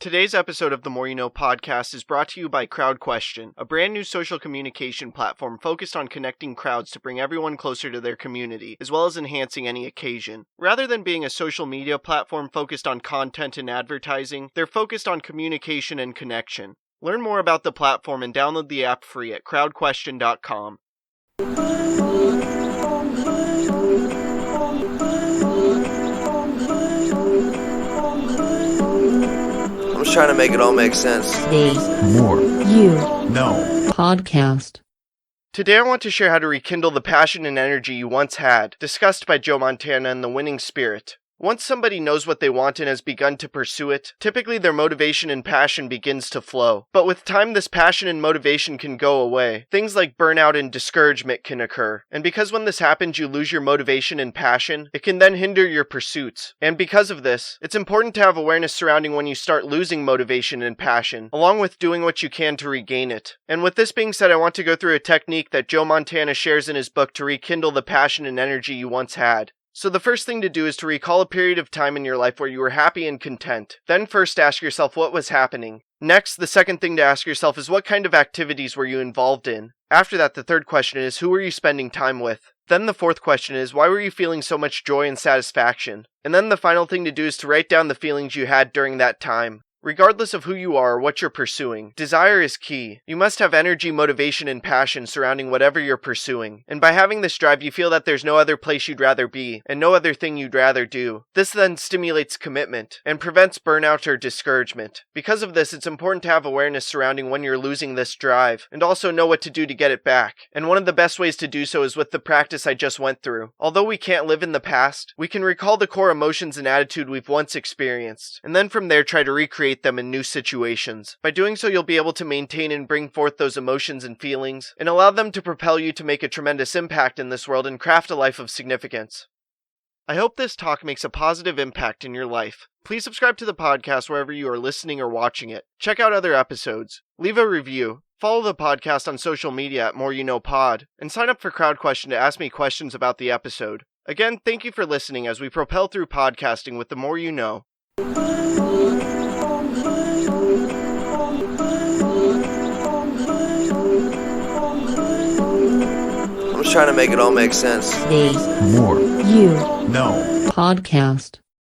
Today's episode of the More You Know podcast is brought to you by CrowdQuestion, a brand new social communication platform focused on connecting crowds to bring everyone closer to their community, as well as enhancing any occasion. Rather than being a social media platform focused on content and advertising, they're focused on communication and connection. Learn more about the platform and download the app free at crowdquestion.com. I'm just trying to make it all make sense. Today's More You Know podcast. Today I want to share how to rekindle the passion and energy you once had, discussed by Joe Montana in The Winning Spirit. Once somebody knows what they want and has begun to pursue it, typically their motivation and passion begins to flow. But with time, this passion and motivation can go away. Things like burnout and discouragement can occur. And because when this happens you lose your motivation and passion, it can then hinder your pursuits. And because of this, it's important to have awareness surrounding when you start losing motivation and passion, along with doing what you can to regain it. And with this being said, I want to go through a technique that Joe Montana shares in his book to rekindle the passion and energy you once had. So the first thing to do is to recall a period of time in your life where you were happy and content. Then first ask yourself what was happening. Next, the second thing to ask yourself is what kind of activities were you involved in? After that, the third question is who were you spending time with? Then the fourth question is why were you feeling so much joy and satisfaction? And then the final thing to do is to write down the feelings you had during that time. Regardless of who you are or what you're pursuing, desire is key. You must have energy, motivation, and passion surrounding whatever you're pursuing. And by having this drive, you feel that there's no other place you'd rather be, and no other thing you'd rather do. This then stimulates commitment, and prevents burnout or discouragement. Because of this, it's important to have awareness surrounding when you're losing this drive, and also know what to do to get it back. And one of the best ways to do so is with the practice I just went through. Although we can't live in the past, we can recall the core emotions and attitude we've once experienced, and then from there try to recreate them in new situations. By doing so, you'll be able to maintain and bring forth those emotions and feelings, and allow them to propel you to make a tremendous impact in this world and craft a life of significance. I hope this talk makes a positive impact in your life. Please subscribe to the podcast wherever you are listening or watching it. Check out other episodes. Leave a review. Follow the podcast on social media at More You Know Pod, and sign up for CrowdQuestion to ask me questions about the episode. Again, thank you for listening as we propel through podcasting with the More You Know. I'm just trying to make it all make sense. Today's More You Know podcast.